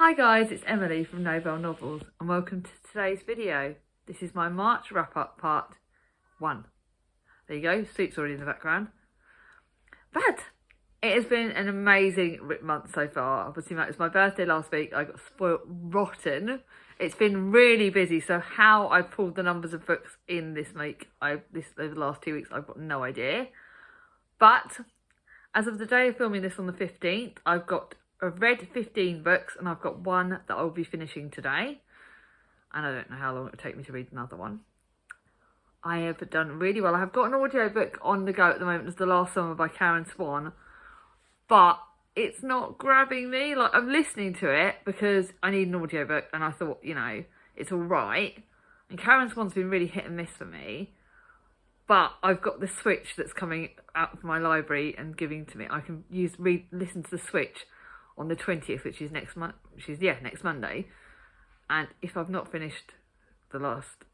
Hi guys, it's Emily from Novel Novels and welcome to today's video. This is my March wrap-up part 1. There you go, Sleep's already in the background. But it has been an amazing month so far. Obviously, it was my birthday last week. I got spoiled rotten. It's been really busy, so how I've pulled the numbers of books in this week, over the last 2 weeks, I've got no idea. But as of the day of filming this on the 15th, I've read 15 books and I've got one that I'll be finishing today. And I don't know how long it will take me to read another one. I have done really well. I have got an audiobook on the go at the moment. It's The Last Summer by Karen Swan. But it's not grabbing me. Like, I'm listening to it because I need an audiobook and I thought, you know, it's all right. And Karen Swan's been really hit and miss for me. But I've got the Switch that's coming out of my library and giving to me. I can listen to the Switch on the 20th, which is next Monday. And if I've not finished the last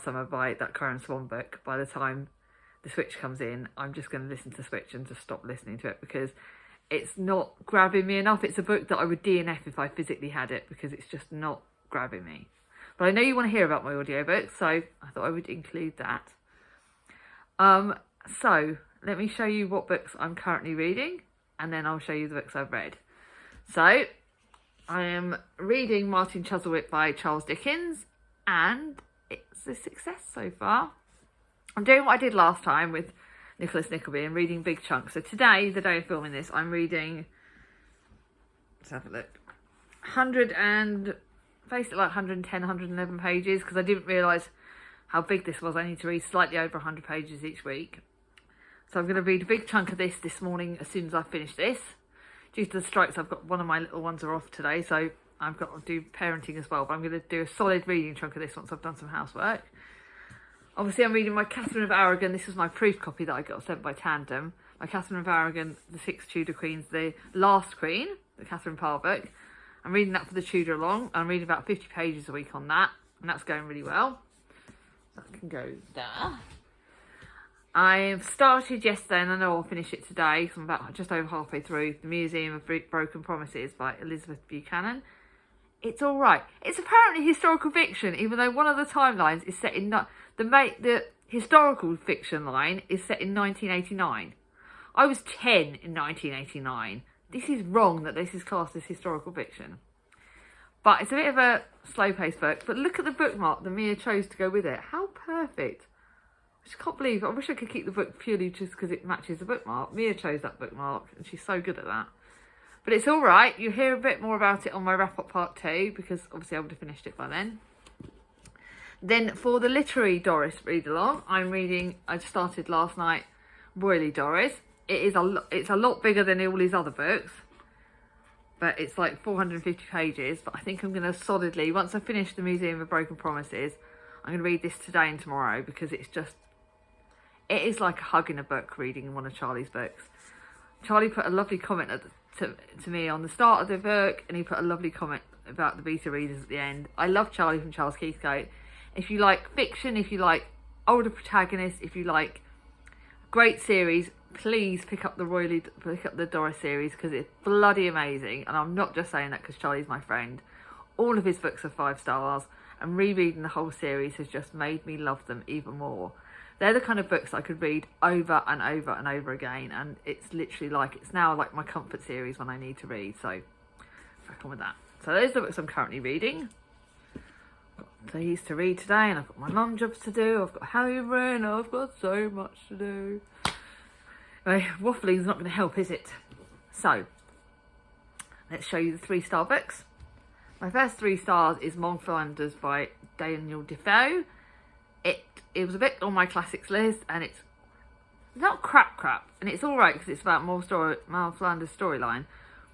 summer by that Karen Swan book, by the time the Switch comes in, I'm just going to listen to the Switch and just stop listening to it because it's not grabbing me enough. It's a book that I would DNF if I physically had it because it's just not grabbing me. But I know you want to hear about my audiobook, so I thought I would include that. So let me show you what books I'm currently reading, and then I'll show you the books I've read. So I am reading Martin Chuzzlewit by Charles Dickens, and it's a success so far. I'm doing what I did last time with Nicholas Nickleby and reading big chunks. So today, the day of filming this, I'm reading, let's have a look, basically like 110, 111 pages, because I didn't realise how big this was. I need to read slightly over 100 pages each week. So I'm going to read a big chunk of this morning as soon as I finish this. Due to the strikes, I've got one of my little ones are off today, so I've got to do parenting as well. But I'm going to do a solid reading chunk of this once I've done some housework. Obviously, I'm reading my Catherine of Aragon. This was my proof copy that I got sent by Tandem. My Catherine of Aragon, the Six Tudor Queens, the Last Queen, the Catherine Parr book. I'm reading that for the Tudor along. I'm reading about 50 pages a week on that, and that's going really well. So that can go there. I've started yesterday, and I know I'll finish it today, because I'm about just over halfway through, The Museum of Broken Promises by Elizabeth Buchanan. It's all right. It's apparently historical fiction, even though one of the timelines is set in... The historical fiction line is set in 1989. I was 10 in 1989. This is wrong that this is classed as historical fiction. But it's a bit of a slow-paced book. But look at the bookmark that Mia chose to go with it. How perfect. I just can't believe it. I wish I could keep the book purely just because it matches the bookmark. Mia chose that bookmark and she's so good at that. But it's all right. You'll hear a bit more about it on my wrap-up part 2 because obviously I would have finished it by then. Then for the literary Doris read-along, I started last night, Royally Doris. It's a lot bigger than all his other books. But it's like 450 pages. But I think I'm going to solidly, once I finish The Museum of Broken Promises, I'm going to read this today and tomorrow because it is like a hug in a book reading one of Charlie's books. Charlie put a lovely comment to me on the start of the book, and he put a lovely comment about the beta readers at the end. I love Charlie from Charles Keithcote. If you like fiction, if you like older protagonists, if you like great series, please pick up the Doris series because it's bloody amazing. And I'm not just saying that because Charlie's my friend. All of his books are 5 stars, and rereading the whole series has just made me love them even more. They're the kind of books I could read over and over and over again, and it's literally it's now like my comfort series when I need to read, so crack on with that. So those are the books I'm currently reading. I've got these to read today, and I've got my mum jobs to do, I've got homeroom, I've got so much to do. Anyway, waffling's not going to help, is it? So, let's show you the 3-star books. My first 3 stars is Flanders by Daniel Defoe. It was a bit on my classics list, and it's not crap, and it's all right because it's about Mal Flanders' storyline.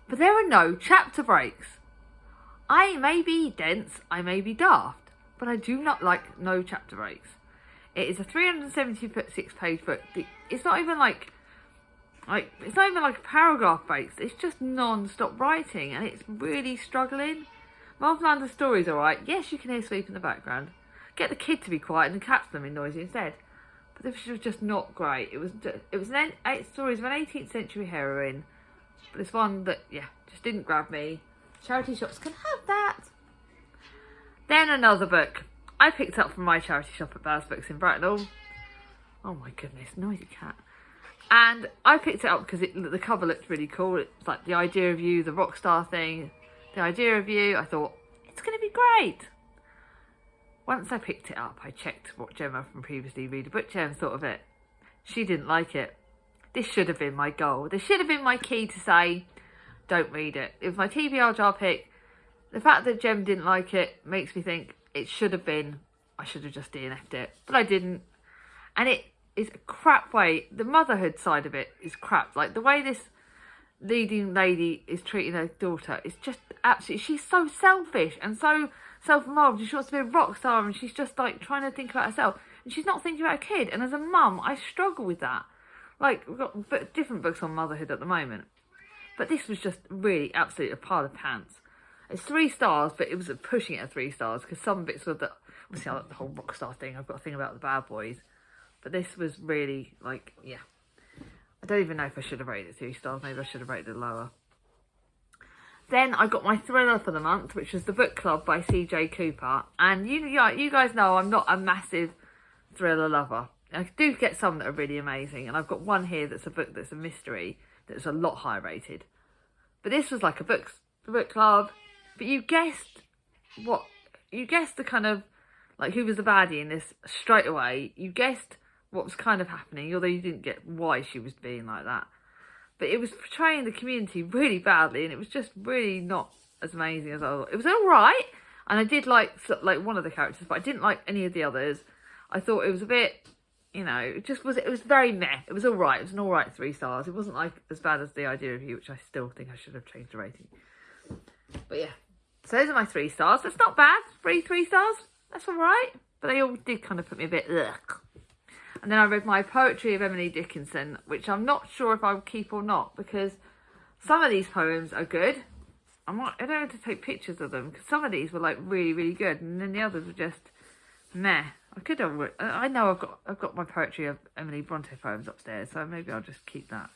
But there are no chapter breaks. I may be dense, I may be daft, but I do not like no chapter breaks. It is a 376-page book. It's not even like a paragraph breaks. It's just non-stop writing, and it's really struggling. Mal Flanders' story's all right. Yes, you can hear sleep in the background. Get the kid to be quiet and catch them in noisy instead. But this was just not great. It was 8 stories of an 18th century heroine. But this one that, just didn't grab me. Charity shops can have that. Then another book I picked up from my charity shop at Baz Books in Bracknell. Oh my goodness, noisy cat. And I picked it up because the cover looked really cool. It's like the idea of you, the rock star thing. The idea of you, I thought, it's going to be great. Once I picked it up, I checked what Gemma from previously Read a Book Gem thought of it. She didn't like it. This should have been my goal. This should have been my key to say, don't read it. It was my TBR jar pick. The fact that Gem didn't like it makes me think it should have been, I should have just DNF'd it. But I didn't. And it is a crap way. The motherhood side of it is crap. Like the way this leading lady is treating her daughter is just absolutely, she's so selfish and so self-involved. She wants to be a rock star and she's just like trying to think about herself. And she's not thinking about a kid. And as a mum, I struggle with that. Like, we've got different books on motherhood at the moment. But this was just really absolutely a pile of pants. It's 3 stars, but it was pushing it at 3 stars because some bits were obviously I like the whole rock star thing. I've got a thing about the bad boys. But this was really, like, yeah. I don't even know if I should have rated it 3 stars. Maybe I should have rated it lower. Then I got my thriller for the month, which was The Book Club by C.J. Cooper. And you guys know I'm not a massive thriller lover. I do get some that are really amazing. And I've got one here that's a book that's a mystery that's a lot higher rated. But this was like the book club. But you guessed the kind of, like, who was the baddie in this straight away. You guessed what was kind of happening, although you didn't get why she was being like that. But it was portraying the community really badly, and it was just really not as amazing as I thought. It was all right, and I did like one of the characters, but I didn't like any of the others. I thought it was a bit, it was very meh. It was all right. It was an all right 3 stars. It wasn't like as bad as The Idea of You, which I still think I should have changed the rating. But yeah, so those are my 3 stars. That's not bad. 3 stars. That's all right. But they all did kind of put me a bit ugh. And then I read my Poetry of Emily Dickinson, which I'm not sure if I would keep or not, because some of these poems are good. I don't have to take pictures of them, because some of these were like really, really good, and then the others were just meh. I know I've got my Poetry of Emily Bronte poems upstairs, so maybe I'll just keep that.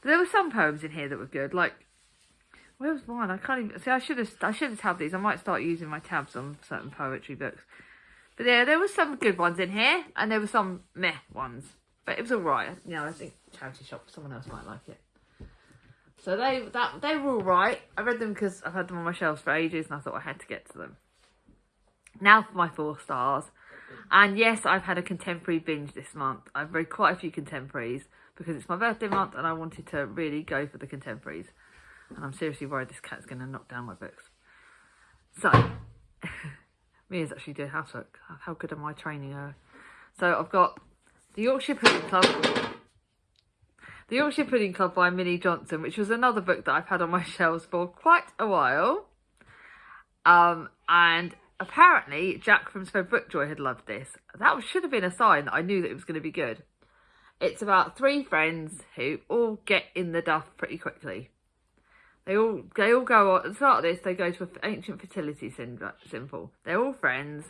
But there were some poems in here that were good. Like, where was one? I can't even see. I should have tabbed these. I might start using my tabs on certain poetry books. But yeah, there were some good ones in here, and there were some meh ones. But it was all right. I think charity shop, someone else might like it. So they were all right. I read them because I've had them on my shelves for ages, and I thought I had to get to them. Now for my 4 stars. And yes, I've had a contemporary binge this month. I've read quite a few contemporaries because it's my birthday month, and I wanted to really go for the contemporaries. And I'm seriously worried this cat's going to knock down my books. So, Mia's actually doing housework. How good am I training her? So I've got The Yorkshire Pudding Club. The Yorkshire Pudding Club by Millie Johnson, which was another book that I've had on my shelves for quite a while. And apparently Jack from Spread Bookjoy had loved this. That should have been a sign that I knew that it was going to be good. It's about 3 friends who all get in the duff pretty quickly. They all go on, at the start of this, they go to an ancient fertility symbol. They're all friends.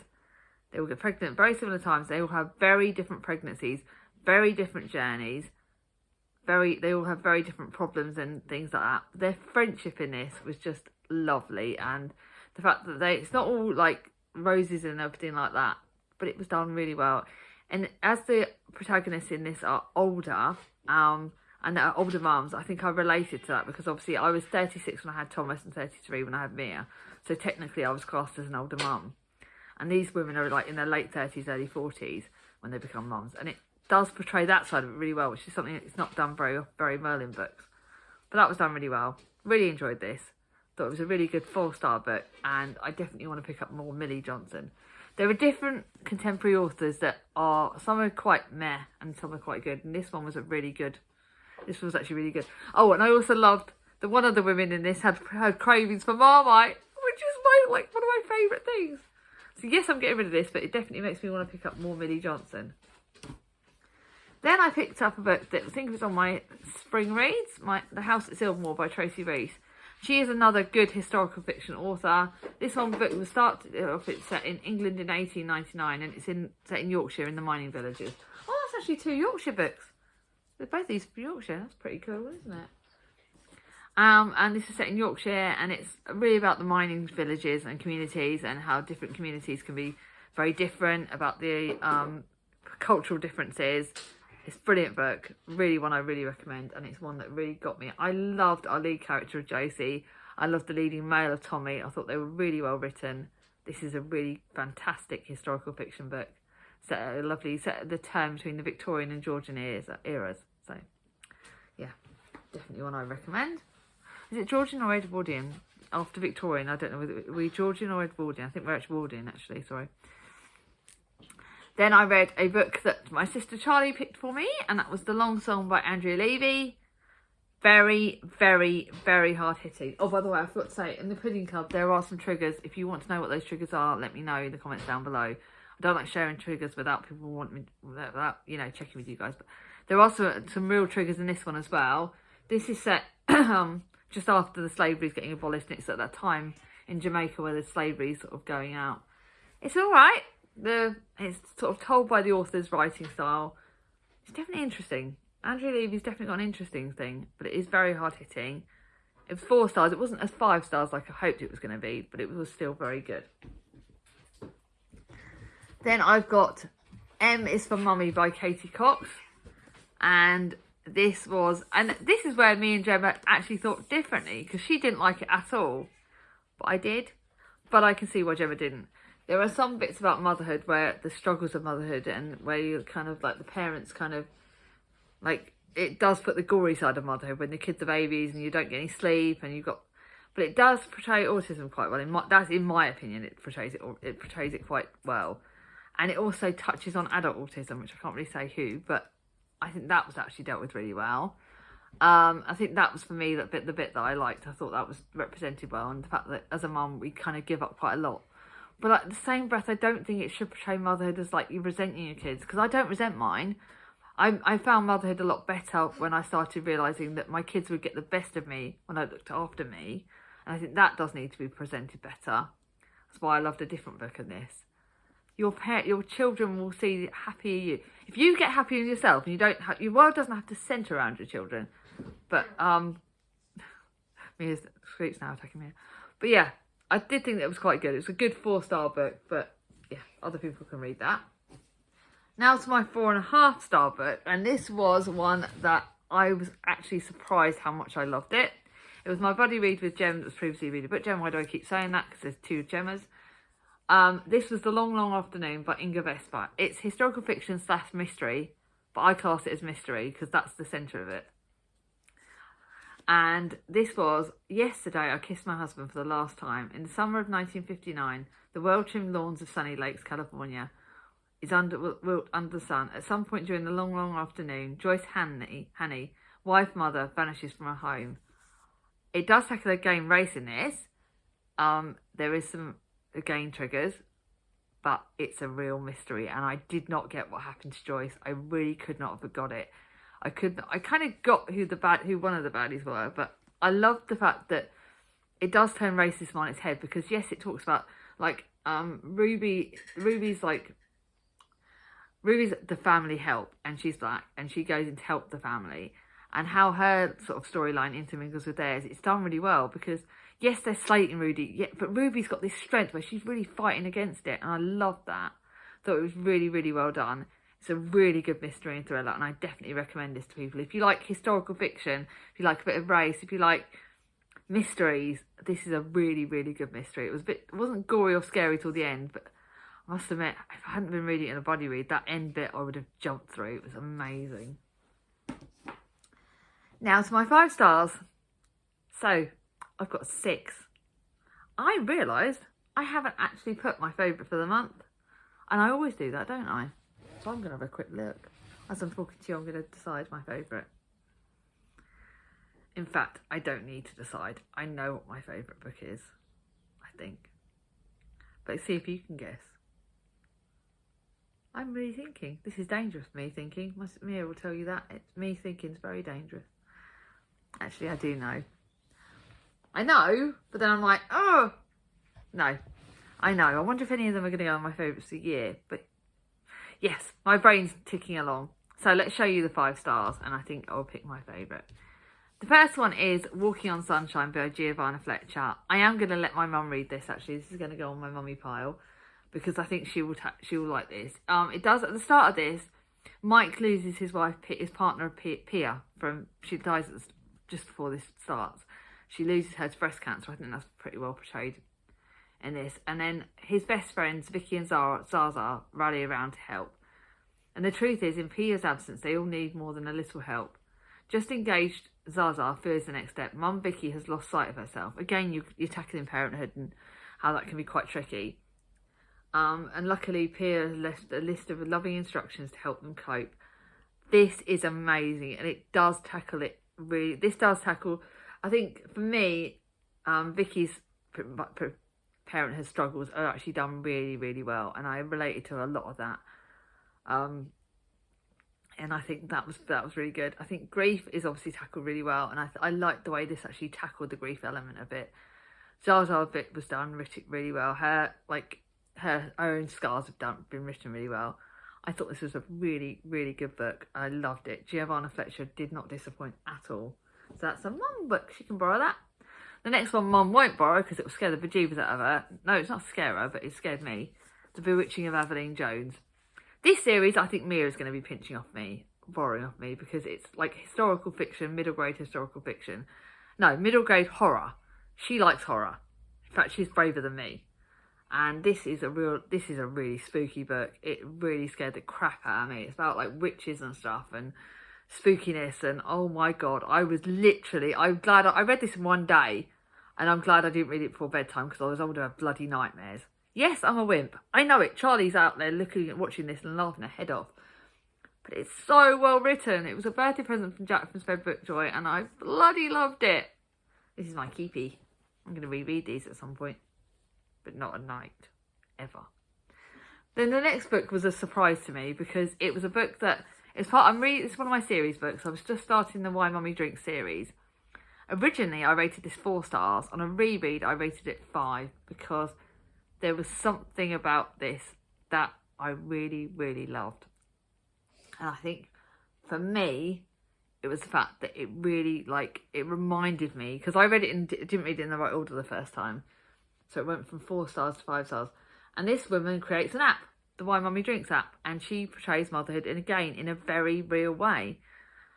They all get pregnant at very similar times. They all have very different pregnancies, very different journeys. They all have very different problems and things like that. Their friendship in this was just lovely. And the fact that it's not all like roses and everything like that, but it was done really well. And as the protagonists in this are older, and they're older mums, I think I related to that because obviously I was 36 when I had Thomas and 33 when I had Mia. So technically I was classed as an older mum. And these women are like in their late 30s, early 40s when they become mums. And it does portray that side of it really well, which is something that's not done very Merlin books. But that was done really well. Really enjoyed this. Thought it was a really good 4-star book. And I definitely want to pick up more Millie Johnson. There are different contemporary authors that some are quite meh and some are quite good. And this one was This was actually really good. Oh, and I also loved that one of the women in this had cravings for Marmite, which is one of my favourite things. So yes, I'm getting rid of this, but it definitely makes me want to pick up more Millie Johnson. Then I picked up a book that I think was on my spring reads, The House at Silvermore by Tracy Reese. She is another good historical fiction author. This one book was it's set in England in 1899, and it's set in Yorkshire in the mining villages. Oh, that's actually 2 Yorkshire books. They're both these from Yorkshire. That's pretty cool, isn't it? And this is set in Yorkshire, and it's really about the mining villages and communities and how different communities can be very different, about the cultural differences. It's a brilliant book, really one I really recommend, and it's one that really got me. I loved our lead character of Josie. I loved the leading male of Tommy. I thought they were really well written. This is a really fantastic historical fiction book, set at the turn between the Victorian and Georgian eras. So, yeah, definitely one I recommend. Is it Georgian or Edwardian? After Victorian, I don't know whether we're Georgian or Edwardian. I think we're Edwardian, actually, sorry. Then I read a book that my sister Charlie picked for me, and that was The Long Song by Andrea Levy. Very, very, very hard-hitting. Oh, by the way, I forgot to say, in the Pudding Club, there are some triggers. If you want to know what those triggers are, let me know in the comments down below. I don't like sharing triggers without people wanting me, without checking with you guys. But there are some real triggers in this one as well. This is set just after the slavery is getting abolished, and it's at that time in Jamaica where the slavery is sort of going out. It's all right. It's sort of told by the author's writing style. It's definitely interesting. Andrea Levy's definitely got an interesting thing, but it is very hard hitting. It was 4 stars. It wasn't as 5 stars like I hoped it was going to be, but it was still very good. Then I've got M is for Mummy by Katie Cox, and this is where me and Gemma actually thought differently, because she didn't like it at all, but I did. But I can see why Gemma didn't. There are some bits about motherhood where the struggles of motherhood, and where you kind of like the parents kind of like, it does put the gory side of motherhood when the kids are babies and you don't get any sleep and you've got, but it does portray autism quite well. That's in my opinion, it portrays it quite well, and it also touches on adult autism, which I can't really say who, but I think that was actually dealt with really well. I think that was for me the bit that I liked. I thought that was represented well, and the fact that as a mum we kind of give up quite a lot. But like the same breath, I don't think it should portray motherhood as like you're resenting your kids, because I don't resent mine. I found motherhood a lot better when I started realising that my kids would get the best of me when I looked after me. And I think that does need to be presented better. That's why I loved a different book in this. Your children will see happier you. If you get happy in yourself, and you don't have, your world doesn't have to centre around your children. But Mia's screech now attacking me. But yeah, I did think that it was quite good. It's a good 4-star book, but yeah, other people can read that. Now to my 4.5-star book, and this was one that I was actually surprised how much I loved it. It was my buddy read with Gem that was previously reading a book. Gem, why do I keep saying that? Because there's 2 Gemmas. This was The Long, Long Afternoon by Inga Vespa. It's historical fiction / mystery, but I class it as mystery because that's the centre of it. And this was, yesterday I kissed my husband for the last time. In the summer of 1959, the well-trimmed lawns of Sunny Lakes, California, is under the sun. At some point during the long, long afternoon, Joyce Hanny, wife mother, vanishes from her home. It does tackle a game race in this. There is some game triggers, but it's a real mystery, and I did not get what happened to Joyce. I really could not have got it. I kind of got who one of the baddies were, but I loved the fact that it does turn racism on its head, because yes, it talks about like Ruby's the family help, and she's black, and she goes in to help the family, and how her sort of storyline intermingles with theirs. It's done really well, because yes, they're slating Ruby, yeah, but Ruby's got this strength where she's really fighting against it, and I love that. Thought it was really, really well done. It's a really good mystery and thriller, and I definitely recommend this to people. If you like historical fiction, if you like a bit of race, if you like mysteries, this is a really, really good mystery. It wasn't gory or scary till the end, but I must admit, if I hadn't been reading it in a buddy read, that end bit I would have jumped through. It was amazing. Now to my 5 stars. So, I've got 6. I realised I haven't actually put my favourite for the month. And I always do that, don't I? So I'm going to have a quick look. As I'm talking to you, I'm going to decide my favourite. In fact, I don't need to decide. I know what my favourite book is, I think. But see if you can guess. I'm really thinking. This is dangerous, me thinking. Mia will tell you that. Me thinking is very dangerous. Actually, I do know. I know, but then I'm like, oh, no. I know. I wonder if any of them are going to go on my favourites of the year. But yes, my brain's ticking along. So let's show you the 5 stars, and I think I'll pick my favourite. The first one is Walking on Sunshine by Giovanna Fletcher. I am going to let my mum read this, actually. This is going to go on my mummy pile because I think she will like this. It does, at the start of this, Mike loses his wife, his partner, Pia, she dies just before this starts. She loses her to breast cancer. I think that's pretty well portrayed in this. And then his best friends, Vicky and Zaza, rally around to help. And the truth is, in Pia's absence, they all need more than a little help. Just engaged Zaza fears the next step. Mum Vicky has lost sight of herself. Again, you're tackling parenthood and how that can be quite tricky. And luckily, Pia has left a list of loving instructions to help them cope. This is amazing, and it does tackle it really. This does tackle, I think, for me, Vicky's parenthood struggles are actually done really, really well, and I related to a lot of that. And I think that was really good. I think grief is obviously tackled really well, and I like the way this actually tackled the grief element of it. Zaza bit was done really well. Her own scars have been written really well. I thought this was a really, really good book. I loved it. Giovanna Fletcher did not disappoint at all. So that's a mum book. She can borrow that. The next one mum won't borrow because it will scare the bejeebers out of her. No, it's not scare her, but it scared me. The Bewitching of Evelyn Jones. This series, I think Mia is going to be borrowing off me, because it's like historical fiction, middle grade historical fiction. No, middle grade horror. She likes horror. In fact, she's braver than me. And this is a really spooky book. It really scared the crap out of me. It's about like witches and stuff and spookiness, and oh my god, I'm glad I read this in one day, and I'm glad I didn't read it before bedtime because I was older, have bloody nightmares. Yes, I'm a wimp. I know it. Charlie's out there watching this and laughing her head off. But it's so well written. It was a birthday present from Jack from Sped Bookjoy, and I bloody loved it. This is my keepy. I'm going to reread these at some point, but not at night, ever. Then the next book was a surprise to me because it was a book that it's one of my series books. I was just starting the Why Mummy Drinks series. Originally, I rated this 4 stars. On a reread, I rated it 5 because there was something about this that I really, really loved. And I think for me, it was the fact that it really, it reminded me, because I read it and didn't read it in the right order the first time. So it went from 4 stars to 5 stars. And this woman creates an app, the Why Mummy Drinks app, and she portrays motherhood, and again, in a very real way.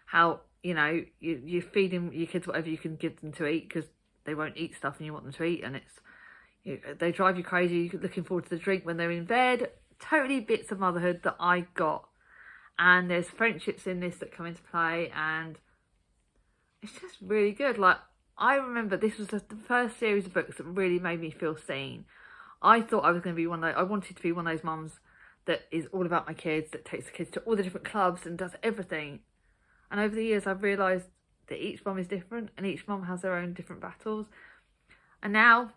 How, you're feeding your kids whatever you can give them to eat, because they won't eat stuff and you want them to eat, and they drive you crazy. You're looking forward to the drink when they're in bed. Totally bits of motherhood that I got. And there's friendships in this that come into play, and it's just really good. I remember this was the first series of books that really made me feel seen. I thought I was going to be I wanted to be one of those mums that is all about my kids, that takes the kids to all the different clubs and does everything. And over the years, I've realised that each mum is different, and each mum has their own different battles. And now,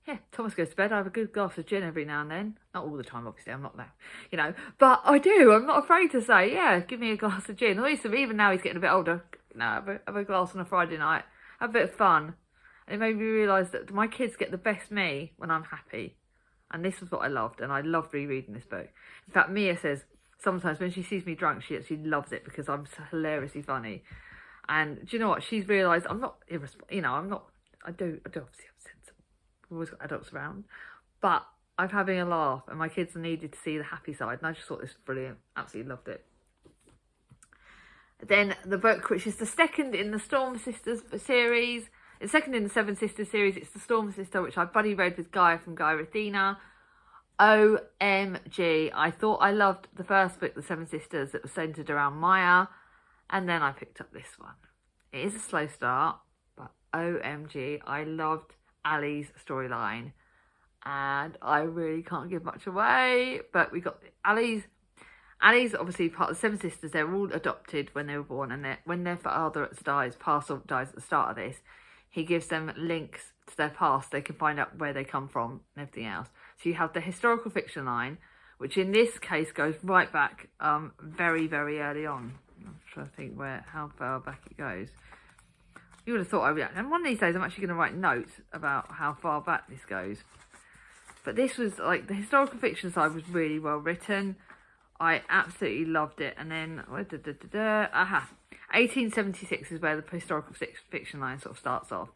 yeah, Thomas goes to bed. I have a good glass of gin every now and then. Not all the time, obviously. I'm not there, But I do. I'm not afraid to say, yeah, give me a glass of gin. At least even now he's getting a bit older. Have a glass on a Friday night. Have a bit of fun. And it made me realise that my kids get the best me when I'm happy. And this was what I loved. And I loved rereading this book. In fact, Mia says sometimes when she sees me drunk, she actually loves it because I'm so hilariously funny. And do you know what? She's realised I'm not irresponsible. I do obviously have a sense. We've always got adults around, but I'm having a laugh, and my kids needed to see the happy side, and I just thought this was brilliant. Absolutely loved it. Then the book, which is the second in the Storm Sisters series, the second in the Seven Sisters series, it's the Storm Sister, which I buddy read with Guy from Guy Rathina. OMG, I thought I loved the first book, The Seven Sisters, that was centred around Maya, and then I picked up this one. It is a slow start, but OMG, I loved Ali's storyline, and I really can't give much away, but we got Ali's obviously part of the Seven Sisters. They're all adopted when they were born, and when their father dies at the start of this, he gives them links to their past. They can find out where they come from and everything else. So you have the historical fiction line, which in this case goes right back very, very early on. I'm trying to think how far back it goes. You would have thought I would. And one of these days I'm actually going to write notes about how far back this goes. But this was the historical fiction side was really well written. I absolutely loved it. And then 1876 is where the historical fiction line sort of starts off.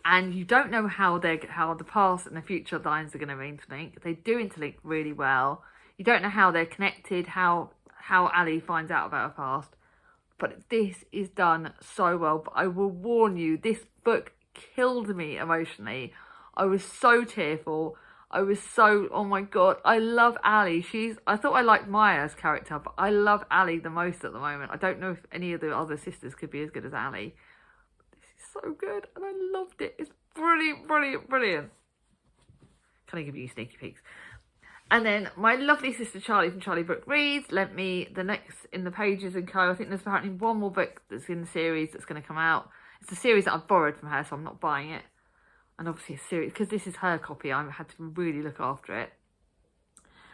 And you don't know how the past and the future lines are going to interlink. They do interlink really well. You don't know how they're connected, how Ali finds out about her past. But this is done so well. But I will warn you, this book killed me emotionally. I was so tearful. I was so, oh my God, I love Ali. I thought I liked Maya's character, but I love Ali the most at the moment. I don't know if any of the other sisters could be as good as Ali. This is so good, and I loved it. It's brilliant, brilliant, brilliant. Can I give you sneaky peeks? And then my lovely sister Charlie from Charlie Book Reads lent me the next in the Pages and Co. I think there's apparently one more book that's in the series that's going to come out. It's a series that I've borrowed from her, so I'm not buying it. And obviously a series, because this is her copy, I had to really look after it.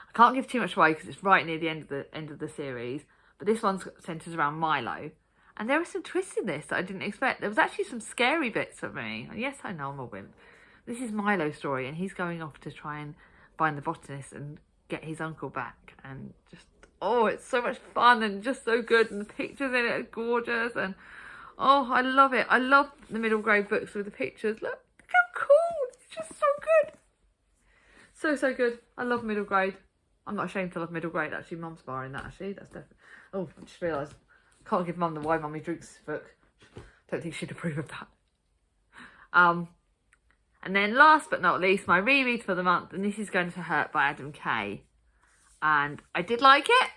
I can't give too much away because it's right near the end of the series. But this one centres around Milo. And there are some twists in this that I didn't expect. There was actually some scary bits for me. And yes, I know I'm a wimp. This is Milo's story, and he's going off to try and find the botanist and get his uncle back. And just, oh, it's so much fun and just so good. And the pictures in it are gorgeous. And, oh, I love it. I love the middle grade books with the pictures. Look how cool. It's just so good. So good. I love middle grade. I'm not ashamed to love middle grade, actually. Mum's borrowing that, actually. That's definitely... Oh, I just realised. Can't give Mum the Why Mummy Drinks book. Don't think she'd approve of that. And then last but not least, my reread for the month, and this is Going to Hurt by Adam Kay. And I did like it.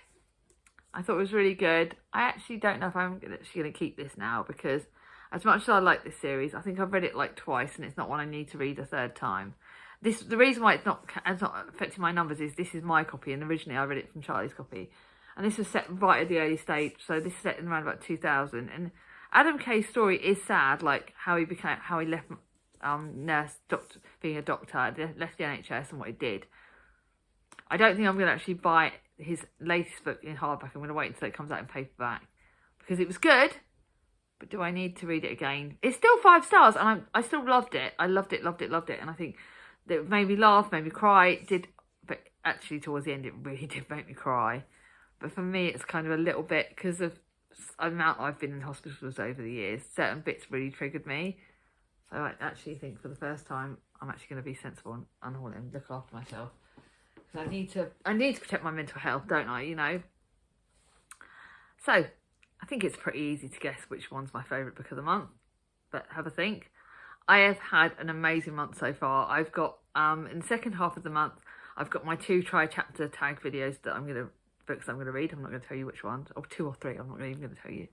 I thought it was really good. I actually don't know if I'm actually going to keep this now, because as much as I like this series, I think I've read it like twice, and it's not one I need to read a third time. The reason why it's not affecting my numbers is this is my copy, and originally I read it from Charlie's copy. And this was set right at the early stage, so this is set in around about 2000. And Adam Kay's story is sad, like how he left being a doctor, left the NHS and what he did. I don't think I'm going to actually buy his latest book in hardback. I'm going to wait until it comes out in paperback, because it was good, but do I need to read it again? It's still 5 stars, and I still loved it. I loved it. And I think that it made me laugh, made me cry. But actually towards the end, it really did make me cry. But for me, it's kind of a little bit, because of the amount I've been in hospitals over the years, certain bits really triggered me. So I actually think for the first time, I'm actually going to be sensible and unhaul and look after myself. Because I need to protect my mental health, don't I, you know? So, I think it's pretty easy to guess which one's my favourite book of the month. But have a think. I have had an amazing month so far. I've got, in the second half of the month, I've got my 2 try-chapter tag videos that books I'm going to read. I'm not going to tell you which ones, or 2 or 3. I'm not even going to tell you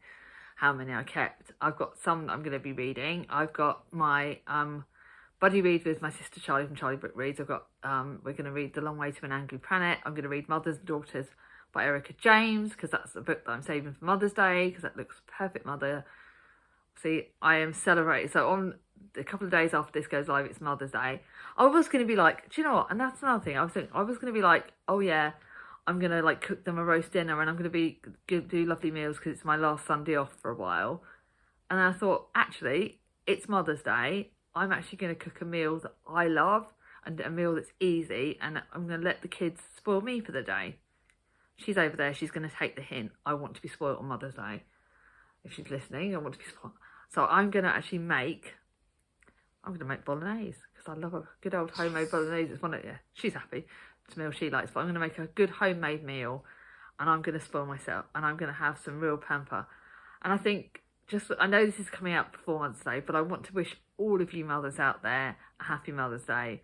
how many I kept. I've got some that I'm going to be reading. I've got my buddy read with my sister Charlie from Charlie Book Reads. I've got we're going to read The Long Way to an Angry Planet. I'm going to read Mothers and Daughters by Erica James, because that's a book that I'm saving for Mother's Day, because that looks perfect mother. See, I am celebrating. So on a couple of days after this goes live, it's Mother's Day. I was going to be like, do you know what? And that's another thing. I was going to be like, oh yeah, I'm going to like cook them a roast dinner, and I'm going to do lovely meals because it's my last Sunday off for a while. And I thought, actually, it's Mother's Day. I'm actually going to cook a meal that I love, and a meal that's easy, and I'm going to let the kids spoil me for the day. She's over there. She's going to take the hint. I want to be spoiled on Mother's Day. If she's listening, I want to be spoiled. So I'm going to actually make bolognese, because I love a good old homemade bolognese. It's she's happy. It's a meal she likes, but I'm going to make a good homemade meal, and I'm going to spoil myself, and I'm going to have some real pamper. And I think, I know this is coming out before Mother's Day, but I want to wish all of you mothers out there a happy Mother's Day.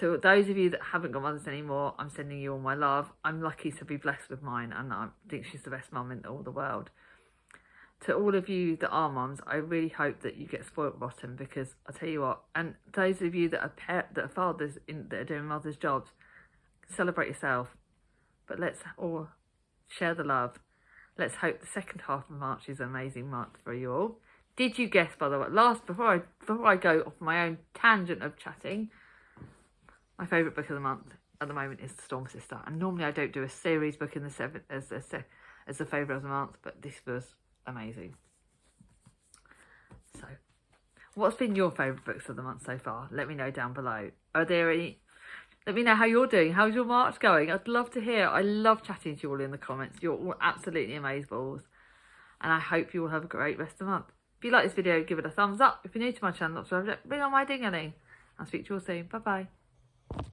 To those of you that haven't got mothers anymore, I'm sending you all my love. I'm lucky to be blessed with mine, and I think she's the best mum in all the world. To all of you that are mums, I really hope that you get spoilt rotten, because I tell you what, and those of you that are fathers that are doing mothers' jobs, celebrate yourself. But let's all share the love. Let's hope the second half of March is an amazing month for you all. Did you guess, by the way, before I go off my own tangent of chatting, my favourite book of the month at the moment is The Storm Sister. And normally I don't do a series book in the as the favourite of the month, but this was amazing. So, what's been your favourite books of the month so far? Let me know down below. Are there any? Let me know how you're doing. How's your March going? I'd love to hear. I love chatting to you all in the comments. You're all absolutely amazeballs. and I hope you all have a great rest of the month. If you like this video, give it a thumbs up. If you're new to my channel, not subscribed yet, ring on my ding-a-ling. I'll speak to you all soon. Bye bye.